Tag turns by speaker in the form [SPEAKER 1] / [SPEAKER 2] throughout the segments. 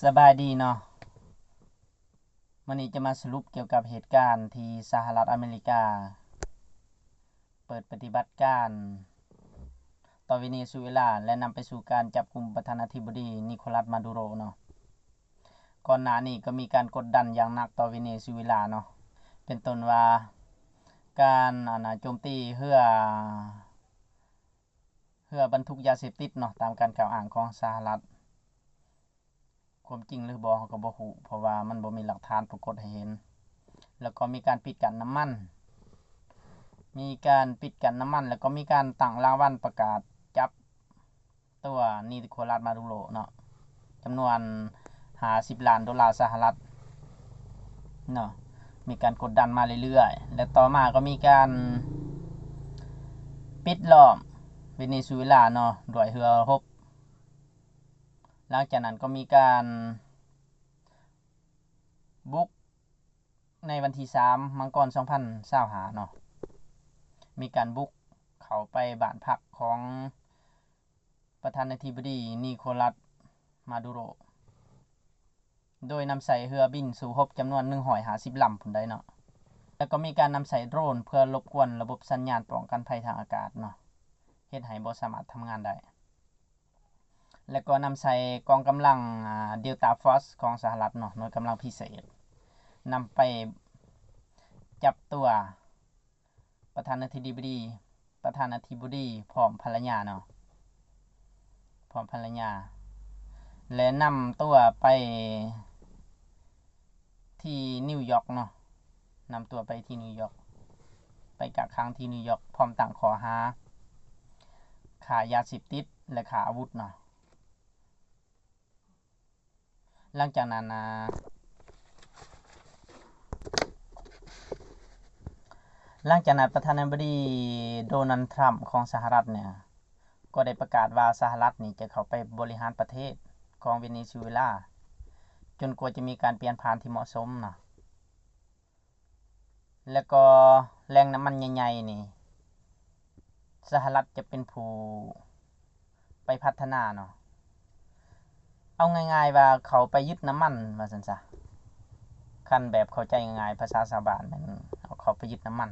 [SPEAKER 1] สบายดีเนาะวันนี้จะมาสรุปเกี่ยวกับเหตุการณ์ที่สหรัฐอเมริกาเปิดปฏิบัติการต่อเวเนซุเอลาและนำไปสู่การจับกุมประธานาธิบดีนิโคลัสมาดูโรเนาะก่อนหน้านี้ก็มีการกดดันอย่างหนักต่อเวเนซุเอลาเนาะเป็นต้นว่าการโจมตีเพื่อบรรทุกยาเสพติดเนาะตามการกล่าวอ้างของสหรัฐความจริงหรือบ่ก็บ่ฮู้เพราะว่ามันบ่มีหลักฐานปรากฏให้เห็นแล้วก็มีการปิดกั้นน้ำมันแล้วก็มีการตั้งรางวัลประกาศจับตัวนิโคลัสมาดูโรเนาะจำนวน50ล้านดอลลาร์สหรัฐเนาะมีการกดดันมาเรื่อยๆและต่อมาก็มีการปิดล้อมเวเนซุเอลาเนาะด้วยเรือรบหลังจากนั้นก็มีการบุกในวันที่3มังกร2025เนาะมีการบุกเข้าไปบ้านพักของประธานาธิบดีนิโคลัสมาดูโรโดยนำใส่เรือบินสู่รบจำนวน150ลำพุ่นได้เนาะแล้วก็มีการนำใส่โดรนเพื่อรบกวนระบบสัญญาณป้องกันภัยทางอากาศเนาะเฮ็ดให้บ่สามารถทำงานได้แล้วก็นำใส่กองกำลังเดลต้าฟอร์สของสหรัฐเนาะหน่วยกำลังพิเศษนำไปจับตัวประธานาธิบดีพร้อมภรรยาเนาะและนำตัวไปที่นิวยอร์กเนาะนำตัวไปที่นิวยอร์กไปกักขังที่นิวยอร์กพร้อมตั้งข้อหาค้ายาเสพติดและค้าอาวุธเนาะหลังจากนั้นประธานาธิบดีโดนัลด์ทรัมป์ของสหรัฐเนี่ยก็ได้ประกาศว่าสหรัฐนี่จะเข้าไปบริหารประเทศของเวเนซุเอลาจนกว่าจะมีการเปลี่ยนผ่านที่เหมาะสมเนาะแล้วก็แหล่งน้ำมันใหญ่ๆนี่สหรัฐจะเป็นผู้ไปพัฒนาเนาะเอาง่ายๆว่าเขาไปยึดน้ำมันว่าซั่นซะคันแบบเข้าใจง่ายๆภาษาชาวบ้านนั่นเขาไปยึดน้ำมัน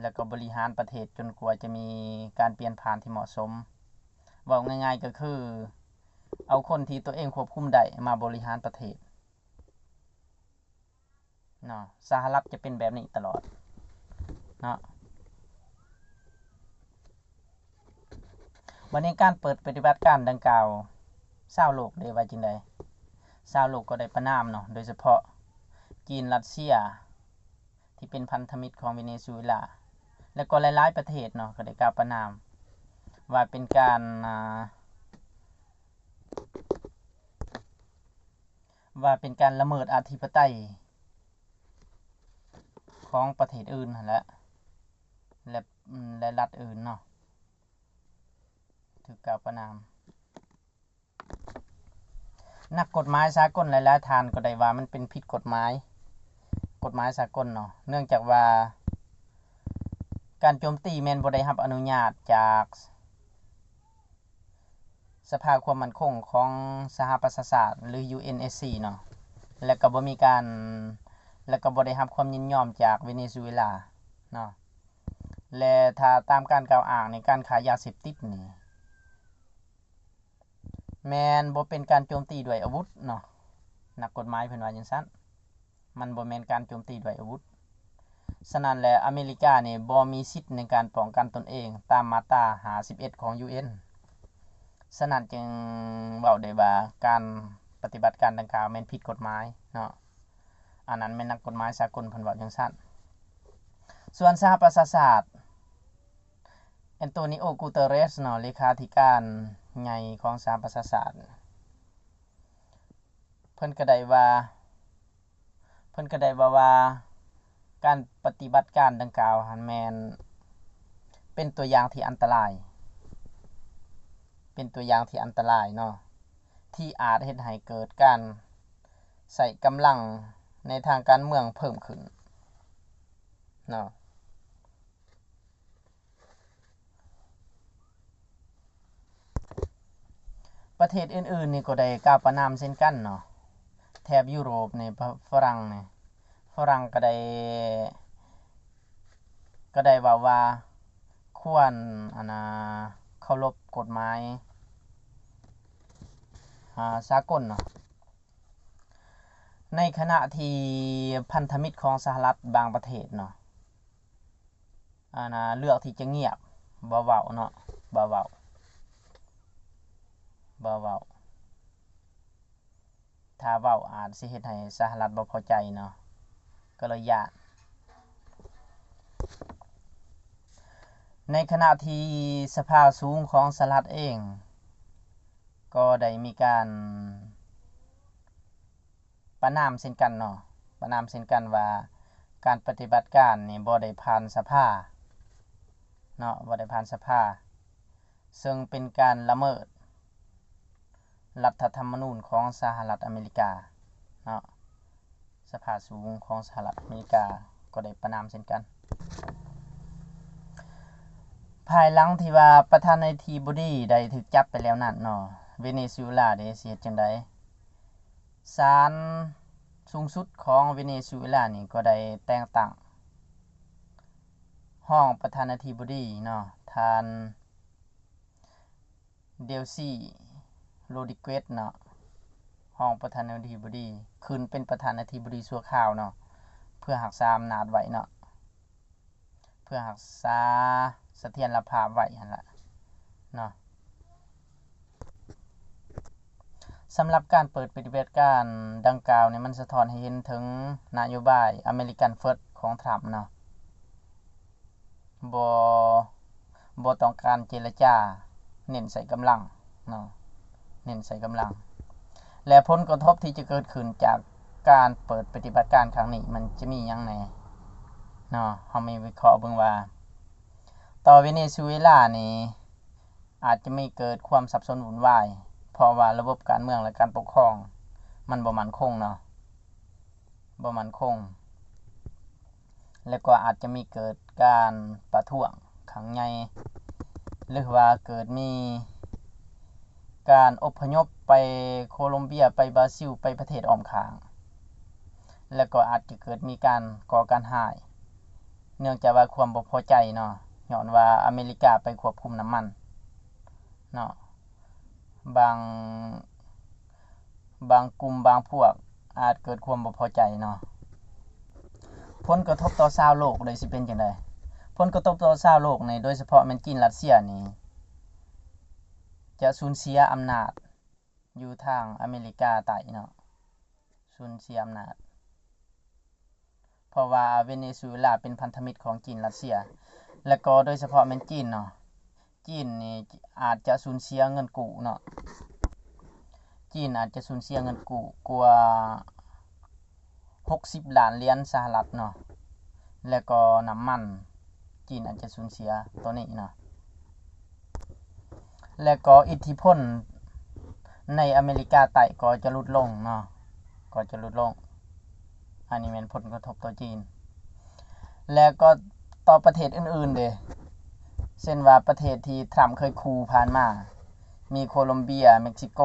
[SPEAKER 1] แล้วก็บริหารประเทศจนกว่าจะมีการเปลี่ยนผ่านที่เหมาะสมเว้าง่ายๆก็คือเอาคนที่ตัวเองควบคุมได้มาบริหารประเทศเนาะสหรัฐจะเป็นแบบนี้ตลอดเนาะวันนี้การเปิดปฏิบัติการดังกล่าวชาวโลกได้ว่าจังได๋ชาวโลกก็ได้ประณามเนาะโดยเฉพาะจีนรัสเซียที่เป็นพันธมิตรของเวเนซุเอลาและก็หลายๆประเทศเนาะก็ได้กล่าวประณามว่าเป็นการละเมิดอธิปไตยของประเทศอื่นนั่นแหละและรัฐอื่นเนาะถูกกล่าวประณามนักกฎหมายสากลหลายๆท่านก็ได้ว่ามันเป็นผิดกฎหมายสากลเนาะเนื่องจากว่าการโจมตีแม่นบ่ได้รับอนุญาตจากสภาความมั่นคงของสหประชาชาติหรือ UNSC เนาะและก็บ่ได้รับความยินยอมจากเวเนซุเอลาเนาะและถ้าตามการกล่าวอ้างในการขายยาเสพติดนี่แม่นบ่เป็นการโจมตีด้วยอาวุธเนาะนักกฎหมายเพิ่นว่าจังซั่นมันบ่แม่นการโจมตีด้วยอาวุธฉะนั้นแล้วอเมริกานี่บ่มีสิทธิ์ในการป้องกันตนเองตามมาตรา51ของ UN ฉะนั้นจึงเว้าได้ว่าการปฏิบัติการดังกล่าวแม่นผิดกฎหมายเนาะอันนั้นแม่นนักกฎหมายสากลเพิ่นเว้าจังซั่นส่วนสหประชาชาติแอนโตนิโอ กูเตเรสเนาะเลขาธิการใหญ่ของสหประชาชาติเพิ่นก็ได้ว่าการปฏิบัติการดังกล่าวหั้นแม่นเป็นตัวอย่างที่อันตรายเนาะที่อาจเฮ็ดให้เกิดการใช้กำลังในทางการเมืองเพิ่มขึ้นเนาะ ประเทศอื่นๆนี่ก็ได้กล่าวประณามเช่นกันเนาะแถบยุโรปนี่ฝรั่งนี่ฝรั่งก็ได้ว่าควรเคารพกฎหมายสากลเนาะในขณะที่พันธมิตรของสหรัฐบางประเทศเนาะเลือกที่จะเงียบบ่เว้าเนาะบ่เว้าถ้าเว้าอาจสิเฮ็ดให้สหรัฐบ่พอใจเนาะก็เลยย้านในขณะที่สภาสูงของสหรัฐเองก็ได้มีการประณามเช่นกันเนาะประณามเช่นกันว่าการปฏิบัติการนี่บ่ได้ผ่านสภาเนาะบ่ได้ผ่านสภาซึ่งเป็นการละเมิดรัฐธรรมนูญของสหรัฐอเมริกาเนาะสภาสูงของสหรัฐอเมริกาก็ได้ประณามเช่นกันภายหลังที่ว่าประธานาธิบดีได้ถูกจับไปแล้วนั่นเนาะเวเนซุเอลาได้สิเฮ็ดจังได๋ศาลสูงสุดของเวเนซุเอลานี่ก็ได้แต่งตั้งห้องประธานาธิบดีเนาะท่านเดลซีโรดริเกสเนาะห้องประธานาธิบดีขึ้นเป็นประธานาธิบดีชั่วคราวเนาะเพื่อรักษาอำนาจไว้เนาะเพื่อรักษาเสถียรภาพไว้หั่นล่ะเนาะสำหรับการเปิดปฏิบัติการดังกล่าวนี่มันสะท้อนให้เห็นถึงนโยบายอเมริกันเฟิร์สของทรัมป์เนาะบ่ต้องการเจรจาเน้นใส่กำลังเนาะเน้นใส่กำลังและผลกระทบที่จะเกิดขึ้นจากการเปิดปฏิบัติการครั้งนี้มันจะมีหยังแหน่เนาะเฮามีวิเคราะห์เบิ่งว่าต่อเวเนซุเอลานี่อาจจะไม่เกิดความสับสนวุ่นวายเพราะว่าระบบการเมืองและการปกครองมันบ่มั่นคงเนาะบ่มั่นคงแล้วก็อาจจะมีเกิดการประท้วงครั้งใหญ่หรือว่าเกิดมีการอพยพไปโคลอมเบียไปบราซิลไปประเทศอ้อมข้างแล้วก็อาจจะเกิดมีการก่อการร้ายเนื่องจากว่าความบ่พอใจเนาะย้อนว่าอเมริกาไปควบคุมน้ำมันเนาะบางกลุ่มบางพวกอาจเกิดความบ่พอใจเนาะผลกระทบต่อชาวโลกเลยสิเป็นจังได๋ผลกระทบต่อชาวโลกนี่โดยเฉพาะแม่นจีนรัสเซียนี่จะสูญเสียอำนาจอยู่ทางอเมริกาใต้เนาะสูญเสียอำนาจเพราะว่าเวเนซุเอลาเป็นพันธมิตรของจีนรัสเซียและก็โดยเฉพาะแม่นจีนเนาะจีนนี่อาจจะสูญเสียเงินกู้เนาะจีนอาจจะสูญเสียเงินกู้กว่า60ล้านเหรียญสหรัฐเนาะแล้วก็น้ำมันจีนอาจจะสูญเสียตัวนี้เนาะและก็อิทธิพลในอเมริกาใต้ก็จะลดลงเนาะก็จะลดลงอันนี้เป็นผลกระทบต่อจีนแล้วก็ต่อประเทศอื่นๆเด้เช่นว่าประเทศที่ทรัมป์เคยขู่ผ่านมามีโคลอมเบียเม็กซิโก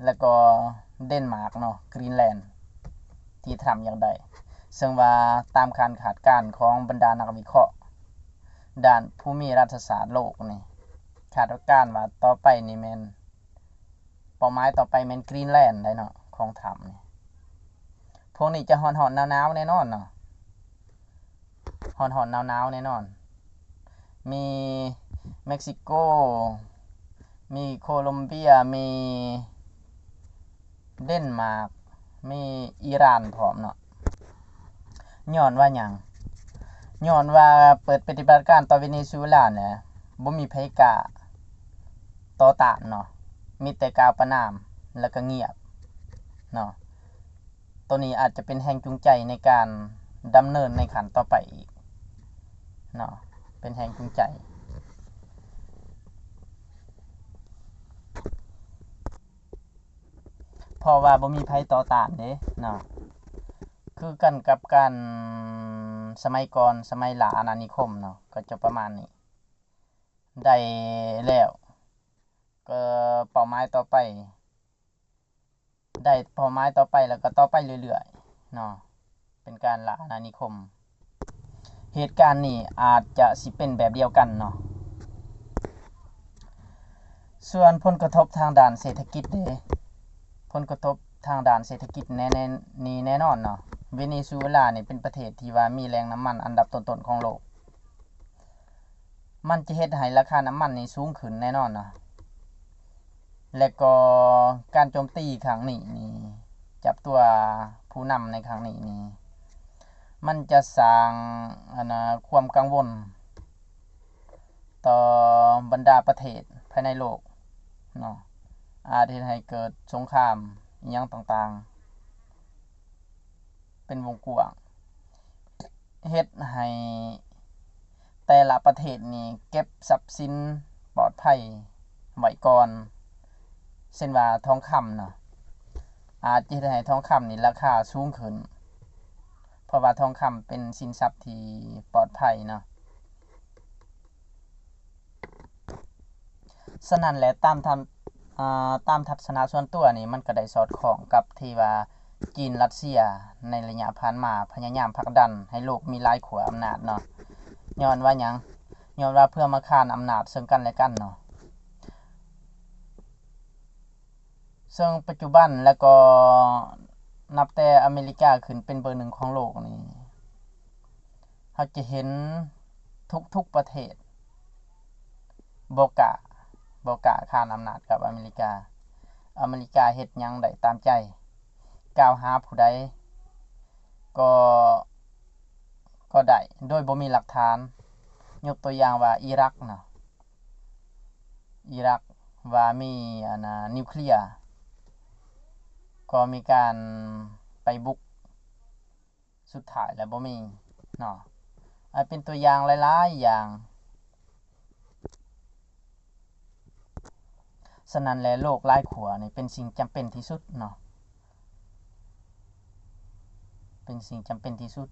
[SPEAKER 1] แล้วก็เดนมาร์กเนาะกรีนแลนด์ที่ทรัมป์อยากได้ซึ่งว่าตามการคาดการณ์ของบรรดานักวิเคราะห์ด้านภูมิรัฐศาสตร์โลกนี่คาดการณ์ว่าต่อไปนี่แม่นเป้าหมายต่อไปแม่นกรีนแลนด์ได้เนาะของทรัมป์นี่พวกนี้จะร้อนๆหนาวๆแน่นอนเนาะร้อนๆหนาวๆแน่นอนมีเม็กซิโกมีโคลอมเบียมีเดนมาร์กมีอิหร่านพร้อมเนาะย้อนว่าหยังย้อนว่าเปิดปฏิบัติการต่อเวเนซุเอลาเนี่ยบ่มีไผกล้าต่อต้านเนาะมีแต่กล่าวประณามแล้วก็เงียบเนาะตัวนี้อาจจะเป็นแรงจูงใจในการดำเนินในขั้นต่อไปอีกเนาะเป็นแรงจูงใจเพราะว่าบ่มีไผต่อต้านเด้เนาะคือกันกับการสมัยก่อนสมัยล่าอาณานิคมเนาะก็จะประมาณนี้ได้แล้วก็ เป้าหมายต่อไปได้เป้าหมายต่อไปแล้วก็ต่อไปเรื่อยๆเนาะเป็นการล่าอาณานิคมเหตุการณ์นี้อาจจะสิเป็นแบบเดียวกันเนาะส่วนผลกระทบทางด้านเศรษฐกิจเด้ผลกระทบทางด้านเศรษฐกิจแน่ๆนี่แน่นอนเนาะเวเนซุเอลานี่เป็นประเทศที่ว่ามีแหล่งน้ำมันอันดับต้นๆของโลกมันจะเฮ็ดให้ราคาน้ำมันนี่สูงขึ้นแน่นอนเนาะและก็การโจมตีครั้งนี้นี่จับตัวผู้นำในครั้งนี้นี่มันจะสร้างความกังวลต่อบรรดาประเทศภายในโลกเนาะอาจเฮ็ดให้เกิดสงครามอิหยังต่างๆเป็นวงกว้างเฮ็ดให้แต่ละประเทศนี่เก็บทรัพย์สินปลอดภัยไว้ก่อนเช่นว่าทองคำเนาะอาจจะเฮ็ดให้ทองคำนี่ราคาสูงขึ้นเพราะว่าทองคำเป็นสินทรัพย์ที่ปลอดภัยเนาะฉะนั้นแหละตามทัศนะส่วนตัวนี่มันก็ได้สอดคล้องกับที่ว่าจีนรัสเซียในระยะผ่านมาพยายามผลักดันให้โลกมีหลายขั้วอำนาจเนาะย้อนว่าหยังย้อนว่าเพื่อมาค้านอำนาจซึ่งกันและกันเนาะซึ่งปัจจุบันแล้วก็นับแต่อเมริกาขึ้นเป็นเบอร์1ของโลกนี่เราจะเห็นทุกๆประเทศบ่กล้าค้านอำนาจกับอเมริกาเฮ็ดหยังได้ตามใจกล่าวหาผู้ใดก็ได้โดยบ่มีหลักฐานยกตัวอย่างว่าอิรักเนาะว่ามีนิวเคลียร์ก็มีการไปบุกสุดท้ายแล้วบ่มีเนาะเป็นตัวอย่างหลายๆอย่างฉะนั้นแล้วโลกหลายขั้วนี่เป็นสิ่งจำเป็นที่สุดเนาะเป็นสิ่งจำเป็นที่สุด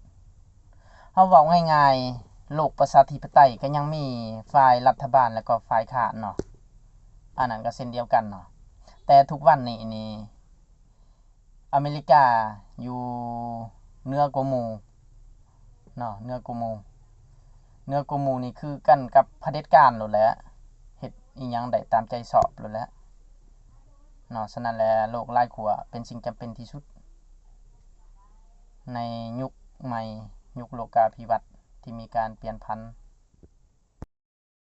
[SPEAKER 1] เฮาเว้าง่ายๆโลกประชาธิปไตยก็ยังมีฝ่ายรัฐบาลแล้วก็ฝ่ายค้านเนาะอันนั้นก็เช่นเดียวกันเนาะแต่ทุกวันนี้นี่อเมริกาอยู่เหนือกว่าหมู่เนาะเหนือกว่าหมู่นี่คือกันกับเผด็จการโลดแหละเฮ็ดอิหยังได้ตามใจชอบโลดแหละเนาะฉะนั้นแล้วโลกหลายขั้วเป็นสิ่งจำเป็นที่สุดในยุคใหม่ยุคโลกาภิวัตน์ที่มีการเปลี่ยนผัน